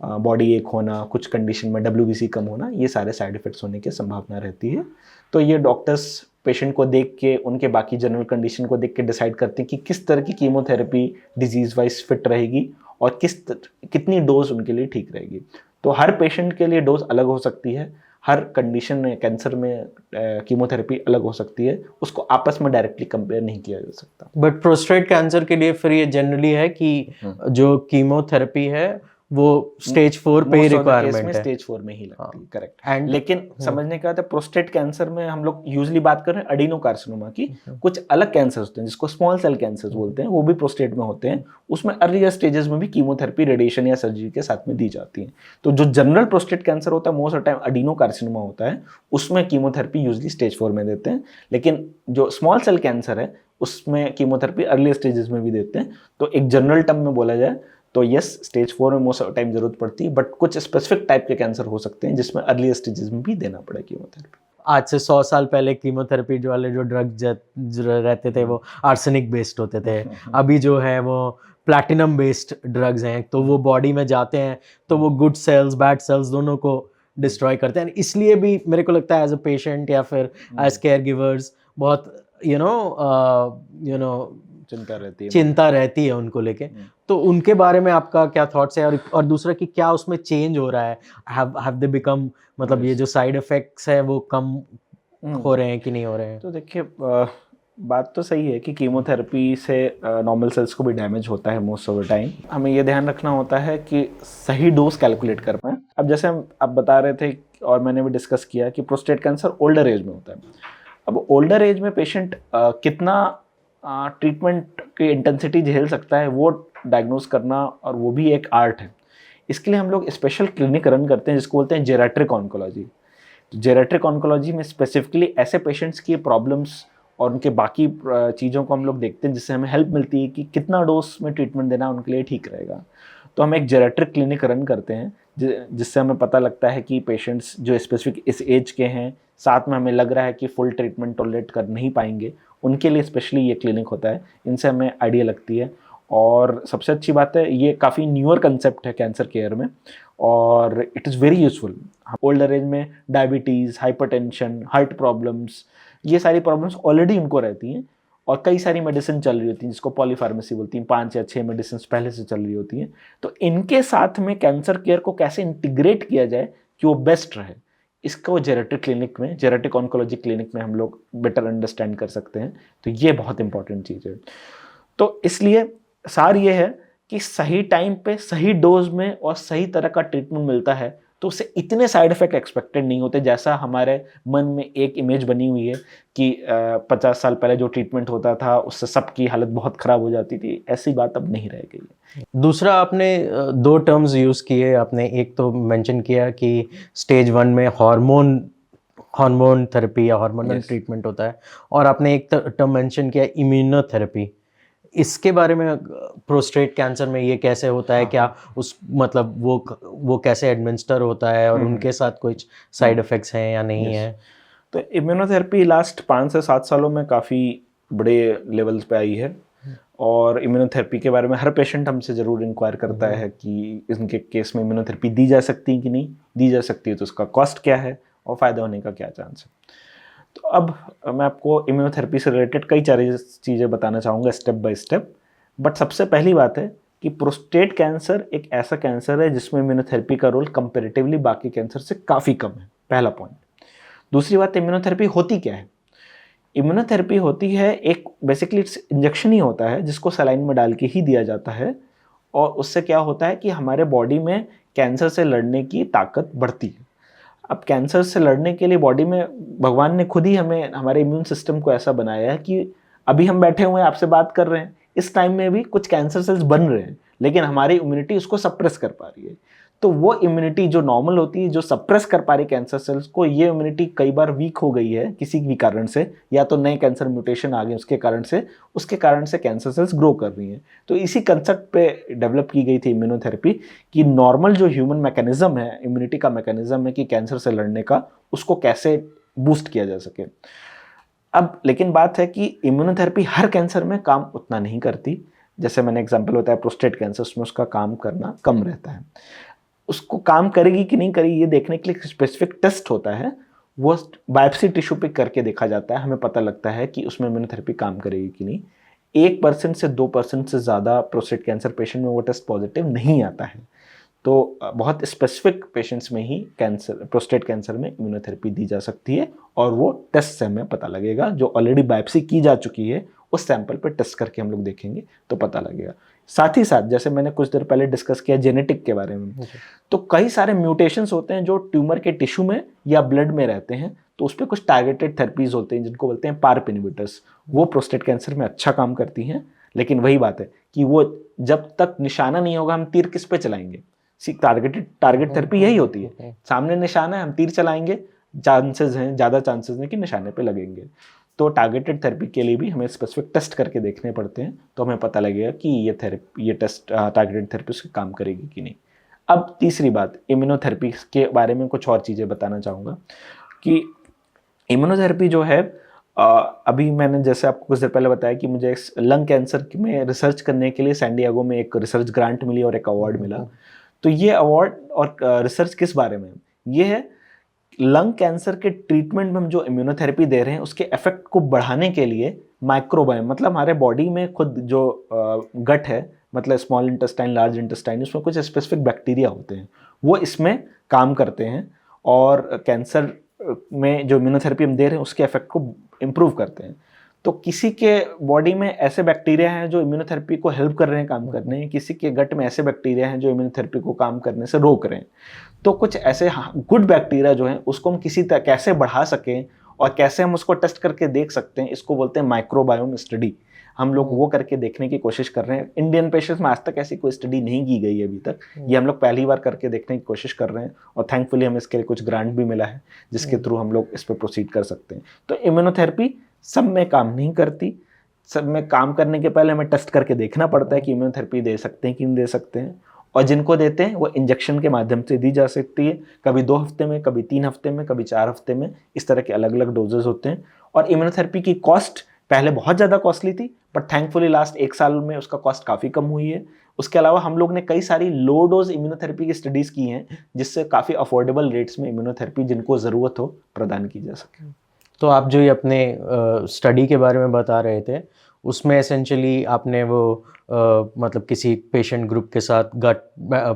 बॉडी एक होना, कुछ कंडीशन में WBC कम होना, ये सारे साइड इफेक्ट्स होने की संभावना रहती है। तो ये डॉक्टर्स पेशेंट को देख के, उनके बाकी जनरल कंडीशन को देख के डिसाइड करते हैं कि किस तरह की कीमोथेरेपी डिजीज़ वाइज फिट रहेगी और कितनी डोज उनके लिए ठीक रहेगी। तो हर पेशेंट के लिए डोज अलग हो सकती है, हर कंडीशन में कैंसर में कीमोथेरेपी अलग हो सकती है, उसको आपस में डायरेक्टली कंपेयर नहीं किया जा सकता। बट प्रोस्टेट कैंसर के लिए फिर ये जनरली है कि जो कीमोथेरेपी है वो स्टेज 4 पे ही रिक्वायरमेंट है, स्टेज 4 में ही लगती है, करेक्ट। लेकिन समझने का बात है, प्रोस्टेट कैंसर में हम लोग यूजुअली बात कर रहे हैं एडिनोकार्सिनोमा की, कुछ अलग कैंसर होते हैं जिसको स्मॉल सेल कैंसर बोलते हैं, वो भी प्रोस्टेट में होते हैं। उसमें अर्लियर स्टेजेस में भी कीमोथेरेपी, रेडिएशन या सर्जरी के साथ में दी जाती है। तो जो जनरल प्रोस्टेट कैंसर होता है, मोस्ट ऑफ टाइम एडिनोकार्सिनोमा होता है, उसमें कीमोथेरेपी यूजुअली स्टेज 4 में देते हैं। लेकिन जो स्मॉल सेल कैंसर है उसमें कीमोथेरेपी अर्ली स्टेजेस में भी देते हैं। तो एक जनरल टर्म में बोला जाए तो यस, स्टेज 4 में मोस्ट ऑफ टाइम जरूरत पड़ती है, बट कुछ स्पेसिफिक टाइप के कैंसर हो सकते हैं जिसमें अर्ली स्टेजेस में भी देना पड़े कीमोथेरेपी। आज से 100 साल पहले कीमोथेरेपी जो वाले जो ड्रग रहते थे वो आर्सेनिक बेस्ड होते थे, अभी जो है वो प्लैटिनम बेस्ड ड्रग्स हैं। तो वो बॉडी में जाते हैं तो वो गुड सेल्स बैड सेल्स दोनों को डिस्ट्रॉय करते हैं। इसलिए भी मेरे को लगता है एज अ पेशेंट या फिर एज केयर गिवर्स बहुत यू नो चिंता रहती है उनको लेके। तो उनके बारे में आपका क्या थॉट्स है, और दूसरा कि क्या उसमें चेंज हो रहा है, हैव दे बिकम, मतलब ये जो साइड इफेक्ट्स है वो कम हो रहे हैं कि नहीं हो रहे हैं? तो देखिए, बात तो सही है कि कीमोथेरेपी से नॉर्मल सेल्स को भी डैमेज होता है मोस्ट ऑफ द टाइम। हमें ये ध्यान रखना होता है कि सही डोज कैलकुलेट कर पाएँ। अब जैसे आप बता रहे थे और मैंने भी डिस्कस किया कि प्रोस्टेट कैंसर ओल्डर एज में होता है। अब ओल्डर एज में पेशेंट कितना ट्रीटमेंट की इंटेंसिटी झेल सकता है वो डायग्नोज करना, और वो भी एक आर्ट है। इसके लिए हम लोग स्पेशल क्लिनिक रन करते हैं जिसको बोलते हैं जेराट्रिक ऑन्कोलॉजी। जेराट्रिक ऑन्कोलॉजी में स्पेसिफिकली ऐसे पेशेंट्स की प्रॉब्लम्स और उनके बाकी चीज़ों को हम लोग देखते हैं, जिससे हमें हेल्प मिलती है कि कितना डोज में ट्रीटमेंट देना उनके लिए ठीक रहेगा। तो हम एक जेराट्रिक क्लिनिक रन करते हैं जिससे हमें पता लगता है कि पेशेंट्स जो स्पेसिफिक इस एज के हैं, साथ में हमें लग रहा है कि फुल ट्रीटमेंट टॉलरेट कर नहीं पाएंगे, उनके लिए स्पेशली ये क्लिनिक होता है। इनसे हमें आइडिया लगती है। और सबसे अच्छी बात है, ये काफ़ी न्यूअर कंसेप्ट है कैंसर केयर में, और it is very useful. Older age में डायबिटीज़, हाइपरटेंशन, हार्ट प्रॉब्लम्स, ये सारी प्रॉब्लम्स ऑलरेडी उनको रहती हैं, और कई सारी मेडिसिन चल रही होती हैं जिसको पॉलीफार्मेसी बोलती हैं, 5 या 6 मेडिसिन पहले से चल रही होती हैं। तो इनके साथ में कैंसर केयर को कैसे इंटीग्रेट किया जाए कि वो बेस्ट रहे, इसको जेरेटिक क्लिनिक में, जेरेटिक ऑन्कोलॉजी क्लिनिक में हम लोग बेटर अंडरस्टैंड कर सकते हैं। तो ये बहुत इंपॉर्टेंट चीज़ है। तो इसलिए सार ये है कि सही टाइम पे सही डोज में और सही तरह का ट्रीटमेंट मिलता है तो उससे इतने साइड इफेक्ट एक्सपेक्टेड नहीं होते, जैसा हमारे मन में एक इमेज बनी हुई है कि 50 साल पहले जो ट्रीटमेंट होता था उससे सबकी हालत बहुत ख़राब हो जाती थी। ऐसी बात अब नहीं रह गई है। दूसरा, आपने 2 टर्म्स यूज़ किए। आपने एक तो मेंशन किया कि स्टेज 1 में हार्मोन थेरेपी या हार्मोनल ट्रीटमेंट होता है, और आपने एक टर्म मेंशन किया इम्यूनोथेरेपी। इसके बारे में, प्रोस्टेट कैंसर में ये कैसे होता है? क्या उस मतलब वो कैसे एडमिनिस्टर होता है, और उनके साथ कुछ साइड इफ़ेक्ट्स हैं या नहीं है? तो इम्यूनोथेरेपी लास्ट 5 से 7 सालों में काफ़ी बड़े लेवल्स पे आई है, और इम्यूनोथेरेपी के बारे में हर पेशेंट हमसे ज़रूर इंक्वायर करता है कि इनके केस में इम्यूनोथेरेपी दी जा सकती है कि नहीं दी जा सकती है, तो उसका कॉस्ट क्या है और फ़ायदा होने का क्या चांस है। तो अब मैं आपको इम्यूनोथेरेपी से रिलेटेड कई सारी चीज़ें बताना चाहूँगा स्टेप बाय स्टेप। बट सबसे पहली बात है कि प्रोस्टेट कैंसर एक ऐसा कैंसर है जिसमें इम्यूनोथेरेपी का रोल कंपैरेटिवली बाकी कैंसर से काफ़ी कम है, पहला पॉइंट। दूसरी बात, इम्यूनोथेरेपी होती क्या है? इम्यूनोथेरेपी होती है एक बेसिकली इंजेक्शन ही होता है जिसको सलाइन में डाल के ही दिया जाता है, और उससे क्या होता है कि हमारे बॉडी में कैंसर से लड़ने की ताकत बढ़ती है। अब कैंसर से लड़ने के लिए बॉडी में भगवान ने खुद ही हमें, हमारे इम्यून सिस्टम को ऐसा बनाया है कि अभी हम बैठे हुए हैं आपसे बात कर रहे हैं, इस टाइम में भी कुछ कैंसर सेल्स बन रहे हैं, लेकिन हमारी इम्यूनिटी उसको सप्रेस कर पा रही है। तो वो इम्यूनिटी जो नॉर्मल होती है, जो सप्रेस कर पा रही कैंसर सेल्स को, ये इम्यूनिटी कई बार वीक हो गई है किसी भी कारण से, या तो नए कैंसर म्यूटेशन आ गए उसके कारण से कैंसर सेल्स ग्रो कर रही हैं। तो इसी कंसेप्ट पे डेवलप की गई थी इम्यूनोथेरेपी कि नॉर्मल जो ह्यूमन मैकेनिज्म है, इम्यूनिटी का मैकेनिज्म है कि कैंसर से लड़ने का, उसको कैसे बूस्ट किया जा सके। अब लेकिन बात है कि इम्यूनोथेरेपी हर कैंसर में काम उतना नहीं करती। जैसे मैंने एग्जांपल बताया प्रोस्टेट कैंसर, उसमें उसका काम करना कम रहता है। उसको काम करेगी कि नहीं करेगी ये देखने के लिए स्पेसिफिक टेस्ट होता है, वो बायोप्सी टिश्यू पे करके देखा जाता है, हमें पता लगता है कि उसमें इम्यूनोथेरेपी काम करेगी कि नहीं। 1% से 2% से ज़्यादा प्रोस्टेट कैंसर पेशेंट में वो टेस्ट पॉजिटिव नहीं आता है। तो बहुत स्पेसिफिक पेशेंट्स में ही प्रोस्टेट कैंसर में इम्यूनोथेरेपी दी जा सकती है, और वो टेस्ट से हमें पता लगेगा, जो ऑलरेडी बायोप्सी की जा चुकी है उस सैंपल पर टेस्ट करके हम लोग देखेंगे तो पता लगेगा। साथ ही साथ जैसे मैंने कुछ देर पहले डिस्कस किया जेनेटिक के बारे में, तो कई सारे म्यूटेशंस होते हैं जो ट्यूमर के टिश्यू में या ब्लड में रहते हैं, तो उस पर कुछ टारगेटेड थेरेपीज होते हैं जिनको बोलते हैं पार्प इनहिबिटर्स। वो प्रोस्टेट कैंसर में अच्छा काम करती हैं, लेकिन वही बात है कि वो जब तक निशाना नहीं होगा हम तीर किस पे चलाएंगे। टारगेट थेरेपी यही होती है, सामने निशाना है हम तीर चलाएंगे, ज़्यादा चांसेस हैं कि निशाने पे लगेंगे। तो टारगेटेड थेरेपी के लिए भी हमें स्पेसिफिक टेस्ट करके देखने पड़ते हैं, तो हमें पता लगेगा कि ये टेस्ट टारगेटेड थेरेपी उसके काम करेगी कि नहीं। अब तीसरी बात, इम्यूनोथेरेपी के बारे में कुछ और चीज़ें बताना चाहूँगा कि इम्यूनोथेरेपी जो है, अभी मैंने जैसे आपको कुछ देर पहले बताया कि मुझे लंग कैंसर में रिसर्च करने के लिए सैन डिएगो में एक रिसर्च ग्रांट मिली और एक अवार्ड मिला। तो ये अवार्ड और रिसर्च किस बारे में, ये है लंग कैंसर के ट्रीटमेंट में हम जो इम्यूनोथेरेपी दे रहे हैं उसके इफेक्ट को बढ़ाने के लिए माइक्रोबायोम, मतलब हमारे बॉडी में खुद जो गट है, मतलब स्मॉल इंटेस्टाइन, लार्ज इंटेस्टाइन, उसमें कुछ स्पेसिफिक बैक्टीरिया होते हैं, वो इसमें काम करते हैं और कैंसर में जो इम्यूनोथेरेपी हम दे रहे हैं उसके इफेक्ट को इम्प्रूव करते हैं। तो किसी के बॉडी में ऐसे बैक्टीरिया हैं जो इम्यूनोथेरेपी को हेल्प कर रहे हैं काम करने, किसी के गट में ऐसे बैक्टीरिया हैं जो इम्यूनोथेरेपी को काम करने से रोक रहे हैं। तो कुछ ऐसे गुड बैक्टीरिया जो हैं उसको हम किसी तरह कैसे बढ़ा सकें और कैसे हम उसको टेस्ट करके देख सकते हैं, इसको बोलते हैं माइक्रोबायोम स्टडी। हम लोग वो करके देखने की कोशिश कर रहे हैं। इंडियन पेशेंट्स में आज तक ऐसी कोई स्टडी नहीं की गई है अभी तक, ये हम लोग पहली बार करके देखने की कोशिश कर रहे हैं और थैंकफुली हमें इसके लिए कुछ ग्रांट भी मिला है जिसके थ्रू हम लोग इस पर प्रोसीड कर सकते हैं। तो इम्यूनोथेरेपी सब में काम नहीं करती, सब में काम करने के पहले हमें टेस्ट करके देखना पड़ता है कि इम्यूनोथेरेपी दे सकते हैं कि नहीं दे सकते हैं, और जिनको देते हैं वो इंजेक्शन के माध्यम से दी जा सकती है, कभी 2 हफ्ते में, कभी 3 हफ्ते में, कभी 4 हफ्ते में, इस तरह के अलग अलग डोजेस होते हैं। और इम्यूनोथेरेपी की कॉस्ट पहले बहुत ज़्यादा कॉस्टली थी, बट थैंकफुली लास्ट 1 साल में उसका कॉस्ट काफ़ी कम हुई है। उसके अलावा हम लोग ने कई सारी लो डोज इम्यूनोथेरेपी की स्टडीज़ की हैं जिससे काफ़ी अफोर्डेबल रेट्स में इम्यूनोथेरेपी जिनको ज़रूरत हो प्रदान की जा सके। तो आप जो ये अपने स्टडी के बारे में बता रहे थे उसमें एसेंशियली आपने वो मतलब किसी पेशेंट ग्रुप के साथ गट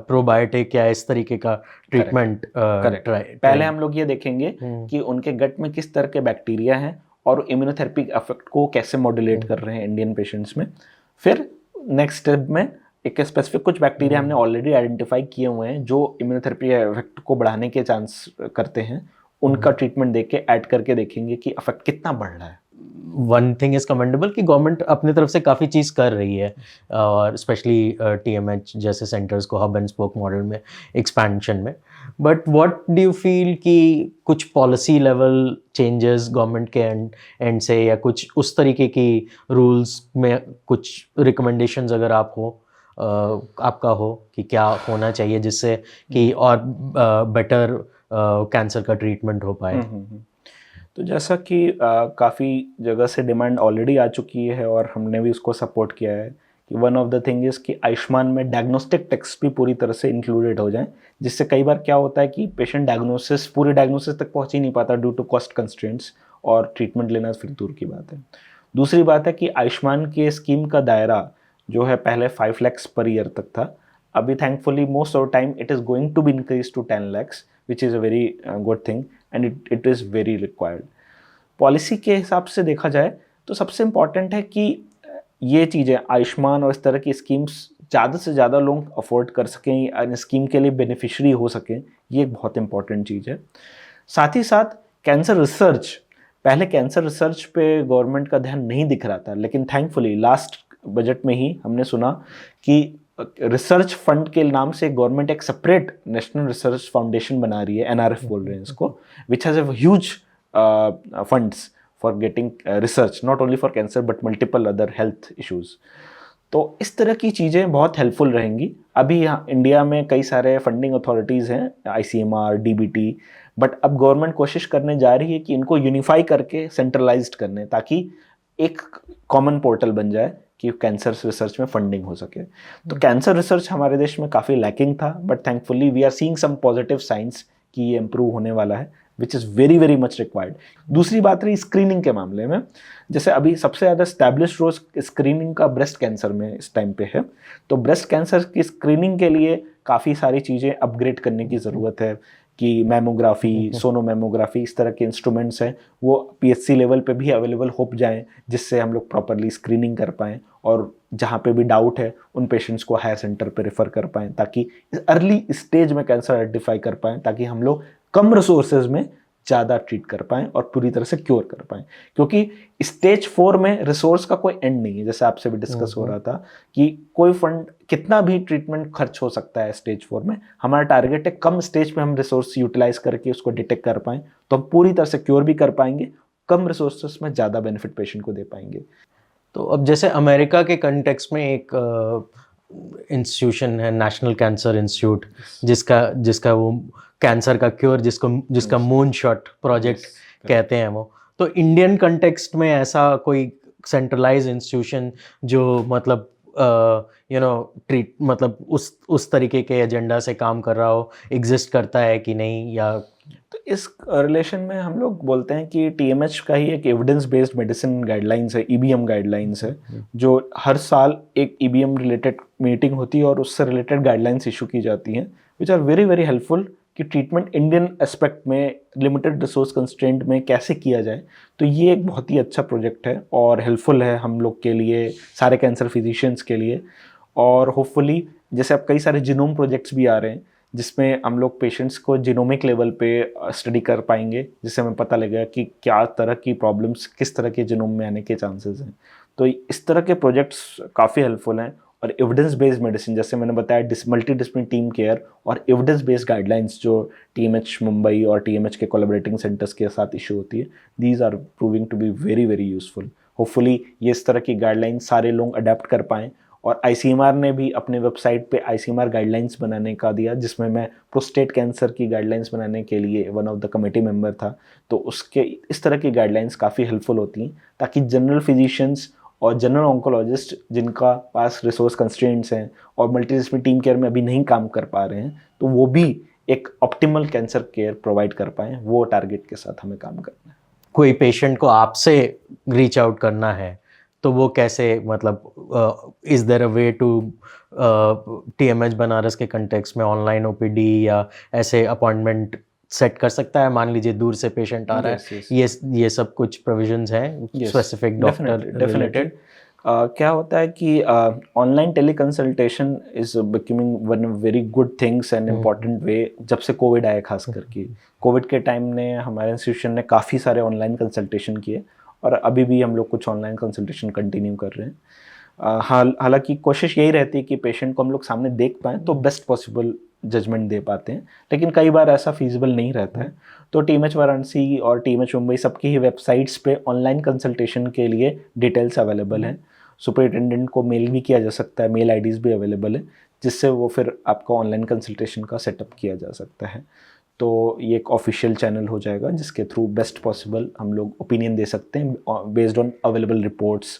प्रोबायोटिक या इस तरीके का ट्रीटमेंट ट्राई। पहले हम लोग ये देखेंगे कि उनके गट में किस तरह के बैक्टीरिया हैं और इम्यूनोथेरेपी इफेक्ट को कैसे मॉड्यूलेट कर रहे हैं इंडियन पेशेंट्स में। फिर नेक्स्ट स्टेप में एक स्पेसिफिक कुछ बैक्टीरिया हमने ऑलरेडी आइडेंटिफाई किए हुए हैं जो इम्यूनोथेरेपी इफेक्ट को बढ़ाने के चांस करते हैं, उनका ट्रीटमेंट देख के ऐड करके देखेंगे कि इफेक्ट कितना बढ़ रहा है। वन थिंग इज कमेंडेबल कि गवर्नमेंट अपनी तरफ से काफ़ी चीज़ कर रही है और स्पेशली TMH जैसे सेंटर्स को हब एंड स्पोक मॉडल में एक्सपेंशन में, but what do you feel कि कुछ पॉलिसी लेवल चेंजेस गवर्नमेंट के एंड से या कुछ उस तरीके की रूल्स में कुछ रिकमेंडेशंस अगर आप हो आपका हो कि क्या होना चाहिए जिससे कि और बेटर कैंसर का ट्रीटमेंट हो पाए? तो जैसा कि काफ़ी जगह से डिमांड ऑलरेडी आ चुकी है और हमने भी उसको सपोर्ट किया है कि one of the thing is कि आयुष्मान में डायग्नोस्टिक टेस्ट भी पूरी तरह से इंक्लूडेड हो जाएं, जिससे कई बार क्या होता है कि पेशेंट पूरे डायग्नोसिस तक पहुंच ही नहीं पाता ड्यू टू कॉस्ट कंस्ट्रेंट्स, और ट्रीटमेंट लेना फिर दूर की बात है। दूसरी बात है कि आयुष्मान के स्कीम का दायरा जो है पहले 5 lakhs पर ईयर तक था, अभी thankfully most of time it is going to be increase to 10 lakhs, which is a very good thing and it is very required. Policy के हिसाब से देखा जाए तो सबसे इम्पॉर्टेंट है कि ये चीज़ें आयुष्मान और इस तरह की स्कीम्स ज़्यादा से ज़्यादा लोग अफोर्ड कर सकें, स्कीम के लिए बेनिफिशरी हो सकें, ये एक बहुत इंपॉर्टेंट चीज़ है। साथ ही साथ कैंसर रिसर्च, पहले कैंसर रिसर्च पे गवर्नमेंट का ध्यान नहीं दिख रहा था, लेकिन थैंकफुली लास्ट बजट में ही हमने सुना कि रिसर्च फंड के नाम से गवर्नमेंट एक सेपरेट नेशनल रिसर्च फाउंडेशन बना रही है, NRF बोल रहे हैं इसको, which has a huge funds for getting research not only for cancer but multiple other health issues। तो इस तरह की चीज़ें बहुत हेल्पफुल रहेंगी। अभी यहाँ इंडिया में कई सारे फंडिंग अथॉरिटीज़ हैं, ICMR, DBT, बट अब गवर्नमेंट कोशिश करने जा रही है कि इनको यूनिफाई करके सेंट्रलाइज्ड करने, ताकि एक कॉमन पोर्टल बन जाए कि कैंसर रिसर्च में फंडिंग हो सके। तो कैंसर रिसर्च हमारे देश में काफ़ी लैकिंग था, but thankfully we are seeing some positive signs कि ये इम्प्रूव होने वाला है, which is very very much required. दूसरी बात रही स्क्रीनिंग के मामले में, जैसे अभी सबसे ज़्यादा स्टैब्लिश रोज स्क्रीनिंग का ब्रेस्ट कैंसर में इस टाइम पे है, तो ब्रेस्ट कैंसर की स्क्रीनिंग के लिए काफ़ी सारी चीज़ें अपग्रेड करने की ज़रूरत है कि मैमोग्राफी, सोनोमेमोग्राफी, इस तरह के इंस्ट्रूमेंट्स हैं वो PHC लेवल पे भी अवेलेबल हो जाएं, जिससे हम लोग प्रॉपरली स्क्रीनिंग कर पाएँ और जहाँ पे भी डाउट है उन पेशेंट्स को हायर सेंटर पे रेफ़र कर पाएँ, ताकि अर्ली स्टेज में कैंसर आइडेंटिफाई कर पाएँ, ताकि हम लोग कम रिसोर्सेज में ज़्यादा ट्रीट कर पाएँ और पूरी तरह से क्योर कर पाएँ। क्योंकि स्टेज 4 में रिसोर्स का कोई एंड नहीं है, जैसे आपसे भी डिस्कस हो रहा था कि कोई फंड कितना भी ट्रीटमेंट खर्च हो सकता है स्टेज 4 में। हमारा टारगेट है कम स्टेज पे हम रिसोर्स यूटिलाइज करके उसको डिटेक्ट कर पाएँ, तो हम पूरी तरह से क्योर भी कर पाएंगे, कम रिसोर्सेज में ज़्यादा बेनिफिट पेशेंट को दे पाएंगे। तो अब जैसे अमेरिका के कंटेक्स्ट में एक इंस्टीट्यूशन है नेशनल कैंसर इंस्टीट्यूट, जिसका वो कैंसर का क्योर जिसका मून शॉट प्रोजेक्ट कहते हैं वो, तो इंडियन कंटेक्स्ट में ऐसा कोई सेंट्रलाइज इंस्टीट्यूशन जो मतलब ट्रीट मतलब उस तरीके के एजेंडा से काम कर रहा हो एग्जिस्ट करता है कि नहीं, या तो इस रिलेशन में हम लोग बोलते हैं कि टीएमएच का ही एक एविडेंस बेस्ड मेडिसिन गाइडलाइंस है, ईबीएम गाइडलाइंस है, जो हर साल एक ईबीएम रिलेटेड मीटिंग होती है और उससे रिलेटेड गाइडलाइंस इशू की जाती हैं, which are very very helpful कि ट्रीटमेंट इंडियन एस्पेक्ट में लिमिटेड रिसोर्स कंस्ट्रेंट में कैसे किया जाए। तो ये एक बहुत ही अच्छा प्रोजेक्ट है और हेल्पफुल है हम लोग के लिए, सारे कैंसर फिजिशियंस के लिए। और होपफुली जैसे अब कई सारे जीनोम प्रोजेक्ट्स भी आ रहे हैं जिसमें हम लोग पेशेंट्स को जीनोमिक लेवल पे स्टडी कर पाएंगे, जिससे हमें पता लगेगा कि क्या तरह की प्रॉब्लम्स किस तरह के जीनोम में आने के चांसेस हैं। तो इस तरह के प्रोजेक्ट्स काफ़ी हेल्पफुल हैं। और एविडेंस बेस्ड मेडिसिन, जैसे मैंने बताया, मल्टी डिसिप्लिन टीम केयर और एविडेंस बेस्ड गाइडलाइंस जो टीएमएच मुंबई और टीएमएच के कोलैबोरेटिंग सेंटर्स के साथ इशू होती है, these are proving to be very very useful. Hopefully ये इस तरह की गाइडलाइंस सारे लोग अडेप्ट कर पाएँ। और आईसीएमआर ने भी अपने वेबसाइट पे आईसीएमआर गाइडलाइंस बनाने का दिया, जिसमें मैं प्रोस्टेट कैंसर की गाइडलाइंस बनाने के लिए one of the committee member था। तो उसके इस तरह की गाइडलाइंस काफ़ी हेल्पफुल होती हैं ताकि जनरल फिजिशियंस और जनरल ऑन्कोलॉजिस्ट जिनका पास रिसोर्स कंस्ट्रेंट्स हैं और मल्टीडिसिप्लिनरी टीम केयर में अभी नहीं काम कर पा रहे हैं, तो वो भी एक ऑप्टिमल कैंसर केयर प्रोवाइड कर पाएँ। वो टारगेट के साथ हमें काम करना है। कोई पेशेंट को आपसे रीच आउट करना है तो वो कैसे, मतलब is there a way to TMH Banaras के कंटेक्स्ट में ऑनलाइन ओपीडी या ऐसे अपॉइंटमेंट सेट कर सकता है? मान लीजिए दूर से पेशेंट आ रहा है, ये सब कुछ प्रोविजंस हैं स्पेसिफिक डॉक्टर रिलेटेड। क्या होता है कि online tele consultation is becoming one very good things and important way. जब से कोविड आया, खास करके कोविड के टाइम ने हमारे इंस्टीट्यूशन ने काफ़ी सारे ऑनलाइन कंसल्टेशन किए और अभी भी हम लोग कुछ ऑनलाइन कंसल्टेशन कंटिन्यू कर रहे हैं। हालांकि कोशिश यही रहती है कि पेशेंट को हम लोग सामने देख पाएँ तो बेस्ट पॉसिबल जजमेंट दे पाते हैं, लेकिन कई बार ऐसा फीजिबल नहीं रहता है। तो टीएमएच वाराणसी और टीएमएच मुंबई सबकी ही वेबसाइट्स पे ऑनलाइन कंसल्टेशन के लिए डिटेल्स अवेलेबल हैं। सुपरिटेंडेंट को मेल भी किया जा सकता है, मेल आईडीज़ भी अवेलेबल है, जिससे वो फिर आपको ऑनलाइन कंसल्टेशन का सेटअप किया जा सकता है। तो ये एक ऑफिशियल चैनल हो जाएगा जिसके थ्रू बेस्ट पॉसिबल हम लोग ओपिनियन दे सकते हैं बेस्ड ऑन अवेलेबल रिपोर्ट्स।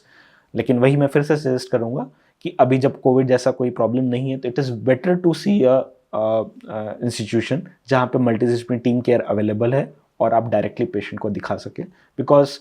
लेकिन वही मैं फिर से सजेस्ट करूँगा कि अभी जब कोविड जैसा कोई प्रॉब्लम नहीं है तो it is better to see a institution जहाँ पे मल्टीडिसिप्लिनरी टीम केयर अवेलेबल है और आप डायरेक्टली पेशेंट को दिखा सकें। बिकॉज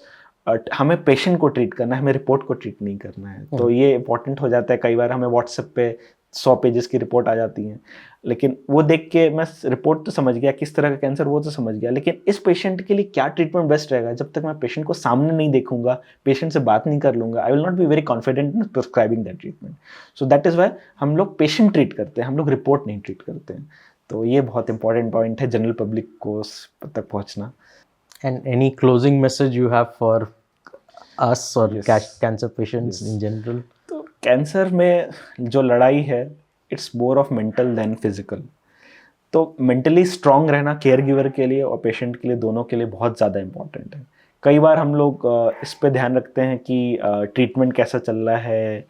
हमें पेशेंट को ट्रीट करना है, हमें रिपोर्ट को ट्रीट नहीं करना है। तो ये इंपॉर्टेंट हो जाता है। कई बार हमें व्हाट्सएप पे 100 पेजेस की रिपोर्ट आ जाती हैं, लेकिन वो देख के मैं रिपोर्ट तो समझ गया किस तरह का कैंसर, वो तो समझ गया, लेकिन इस पेशेंट के लिए क्या ट्रीटमेंट बेस्ट रहेगा, जब तक मैं पेशेंट को सामने नहीं देखूंगा, पेशेंट से बात नहीं कर लूँगा, I will not be very confident in prescribing that treatment. So that is why हम लोग पेशेंट ट्रीट करते हैं, हम लोग रिपोर्ट नहीं ट्रीट करते हैं। तो ये बहुत इंपॉर्टेंट पॉइंट है जनरल पब्लिक को तक पहुँचना। And any closing message you have for us or cancer patients in general? तो कैंसर में जो लड़ाई है, it's more of mental than physical. तो मेंटली स्ट्रांग रहना केयर गिवर के लिए और पेशेंट के लिए, दोनों के लिए बहुत ज़्यादा इम्पॉर्टेंट है। कई बार हम लोग इस पे ध्यान रखते हैं कि ट्रीटमेंट कैसा चल रहा है,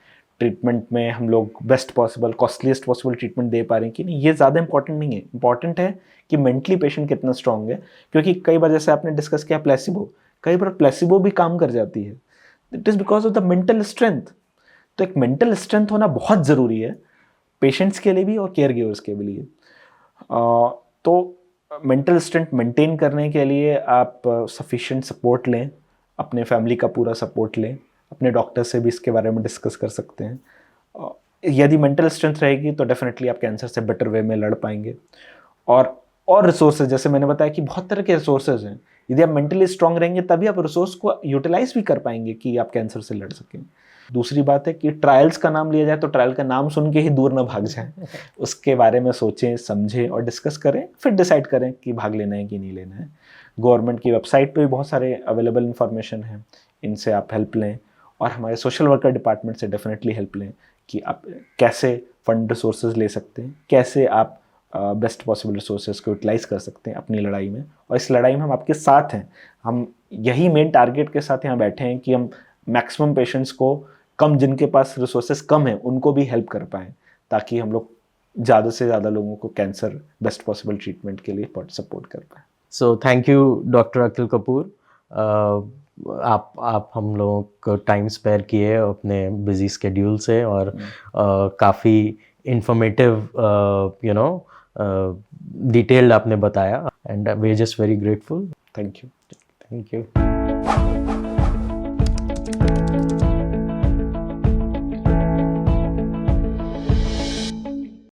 ट्रीटमेंट में हम लोग best possible, costliest possible treatment दे पा रहे हैं कि नहीं, ये ज़्यादा इंपॉर्टेंट नहीं है। इंपॉर्टेंट है कि मेंटली पेशेंट कितना स्ट्रांग है, क्योंकि कई बार जैसे आपने डिस्कस किया प्लेसिबो, कई बार प्लेसिबो भी काम कर जाती है। It is because of the mental strength. तो एक मेंटल स्ट्रेंथ होना बहुत ज़रूरी है पेशेंट्स के लिए भी और केयर गिवर्स के लिए। तो मेंटल स्ट्रेंथ मेंटेन करने के लिए आप सफिशिएंट सपोर्ट लें, अपने फैमिली का पूरा सपोर्ट लें, अपने डॉक्टर से भी इसके बारे में डिस्कस कर सकते हैं। यदि मेंटल स्ट्रेंथ रहेगी तो डेफिनेटली आप कैंसर से बेटर वे में लड़ पाएंगे। और रिसोर्सेज, जैसे मैंने बताया कि बहुत तरह के रिसोर्सेज हैं, यदि आप मेंटली स्ट्रांग रहेंगे तभी आप रिसोर्स को यूटिलाइज भी कर पाएंगे कि आप कैंसर से लड़ सकें। दूसरी बात है कि ट्रायल्स का नाम लिया जाए तो ट्रायल का नाम सुन के ही दूर ना भाग जाएं, उसके बारे में सोचें, समझें और डिस्कस करें, फिर डिसाइड करें कि भाग लेना है कि नहीं लेना है। गवर्नमेंट की वेबसाइट पे भी बहुत सारे अवेलेबल इन्फॉर्मेशन हैं, इनसे आप हेल्प लें, और हमारे सोशल वर्कर डिपार्टमेंट से डेफिनेटली हेल्प लें कि आप कैसे फंड रिसोर्सेज ले सकते हैं, कैसे आप बेस्ट पॉसिबल रिसोर्सेज को यूटिलाइज कर सकते हैं अपनी लड़ाई में। और इस लड़ाई में हम आपके साथ हैं। हम यही मेन टारगेट के साथ यहाँ बैठे हैं कि हम मैक्सिमम पेशेंट्स को, कम जिनके पास रिसोर्सेज कम हैं उनको भी हेल्प कर पाएँ, ताकि हम लोग ज़्यादा से ज़्यादा लोगों को कैंसर बेस्ट पॉसिबल ट्रीटमेंट के लिए सपोर्ट कर पाएँ। सो थैंक यू डॉक्टर अखिल कपूर। आप हम लोगों को टाइम स्पेयर किए अपने बिजी स्केड्यूल से, और काफ़ी इंफॉर्मेटिव डिटेल्ड आपने बताया। and we're just very grateful. Thank you. Thank you.